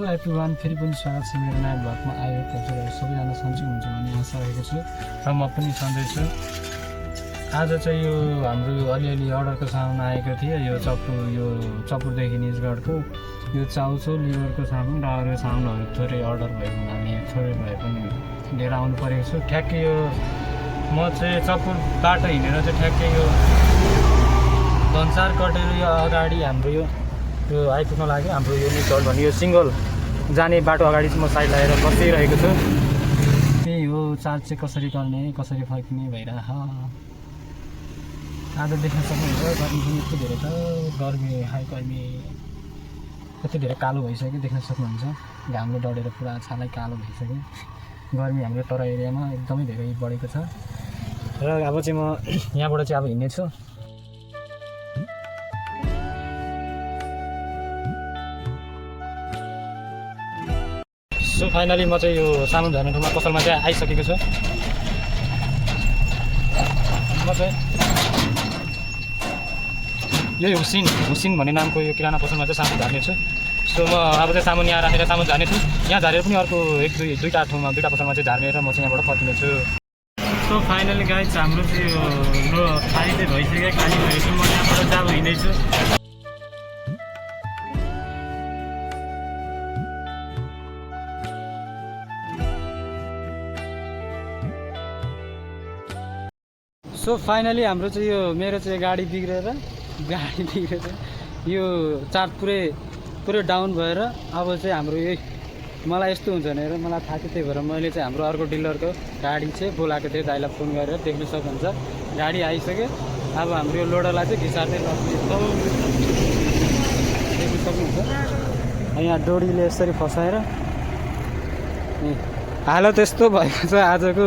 Everyone, फेरि पनि स्वागत छ मेरो नयाँ भ्लगमा। आयो तपाईँहरू सबैजना सन्चै हुन्छ भन्ने आशा रहेको छु र म पनि सन्चै छु। आज चाहिँ यो हाम्रो यो अलिअलि अर्डरको सामान आएको थियो। यो चपुरदेखि निजगढको यो चाउचाउ लिभरको सामान र अरू सामानहरू थोरै अर्डर भएको हुनाले थोरै भए पनि लिएर आउनु परेको छु। ठ्याक्कै यो म चाहिँ चपुरबाट हिँडेर चाहिँ ठ्याक्कै यो धनसार कटेर यो अगाडि हाम्रो यो आइपुग्न लाग्यो। हाम्रो यो निजगढ भन्ने यो सिङ्गल जाने बाटो अगाडि चाहिँ म साइड लगाएर बसिरहेको छु। त्यही हो, चार्ज चाहिँ कसरी गर्ने कसरी फर्किने भइरह। आज देख्न सक्नुहुन्छ गर्मी पनि यति धेरै छ, गर्मी कति धेरै कालो भइसक्यो देख्न सक्नुहुन्छ। घामले डढेर पुरा छालै कालो भइसक्यो। गर्मी हाम्रो तराई एरियामा एकदमै धेरै बढेको छ र अब चाहिँ म यहाँबाट चाहिँ अब हिँड्नेछु। सो फाइनली म चाहिँ यो सामान झर्ने ठाउँमा पसलमा चाहिँ आइसकेको छु। म चाहिँ यही हुसिन भन्ने नामको यो किराना पसलमा चाहिँ सामान झार्ने छु। सो म अब चाहिँ सामान यहाँ राखेर सामान झार्ने छु। यहाँ झारेर पनि अर्को दुईवटा ठाउँमा दुईवटा पसलमा चाहिँ झार्ने र म चाहिँ यहाँबाट फर्किनेछु। सो फाइनली गाइज हाम्रो चाहिँ यो खाली चाहिँ भइसक्यो, खाली भएपछि म यहाँबाट चाहिँ अब हिँड्दैछु। सो फाइनली हाम्रो चाहिँ यो मेरो चाहिँ गाडी बिग्रेर यो चार्ज पुरै डाउन भएर अब चाहिँ हाम्रो यही मलाई यस्तो हुन्छ भनेर मलाई थाहा थियो। त्यही भएर मैले चाहिँ हाम्रो अर्को डिलरको गाडी चाहिँ बोलाएको थिएँ। दाइलाई फोन गरेर देख्न सक्नुहुन्छ गाडी आइसक्यो। अब हाम्रो यो लोडरलाई चाहिँ घिसार्दै लग्ने देख्न सक्नुहुन्छ। यहाँ डोरीले यसरी फसाएर हालत यस्तो भएको छ। आजको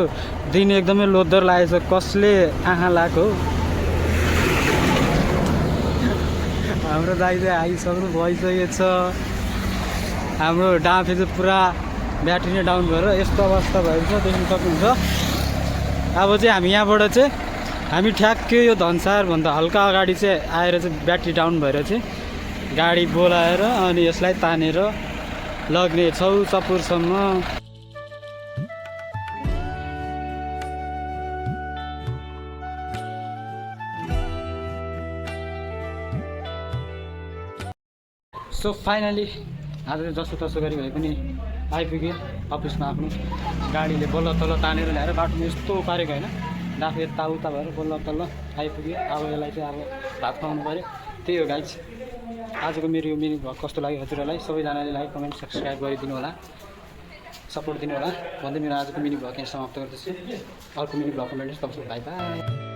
दिन एकदमै लोदर लागेको छ। कसले आँखा लगाएको हो। हाम्रो दाइ चाहिँ आइसक्नु भइसकेको छ। हाम्रो डाँफे चाहिँ पुरा ब्याट्री नै डाउन भएर यस्तो अवस्था भएको छ देख्न सक्नुहुन्छ। अब चाहिँ हामी यहाँबाट चाहिँ हामी ठ्याक्कै यो धनसारभन्दा हल्का अगाडि चाहिँ आएर चाहिँ ब्याट्री डाउन भएर चाहिँ गाडी बोलाएर अनि यसलाई तानेर लग्नेछौँ चपुरसम्म। सो फाइनली आज जस्तो तसो गरी भए पनि आइपुग्यो अफिसमा। आफ्नो गाडीले बल्ल तल्ल तानेर ल्याएर बाटोमा यस्तो पारेको होइन, डाफे यताउता भएर बल्ल तल्ल आइपुग्यो। अब यसलाई चाहिँ अब भात खुवाउनु पऱ्यो। त्यही हो गाइज आजको मेरो यो मिनी भ्लग कस्तो लाग्यो हजुरहरूलाई। सबैजनाले लाइक कमेन्ट सब्सक्राइब गरिदिनु होला, सपोर्ट दिनु होला भन्दै मेरो आजको मिनी भ्लग यहाँ समाप्त गर्दैछु। अर्को मिनी भ्लगमा भेट्नुहोस्। तपाईँ बाई बाई।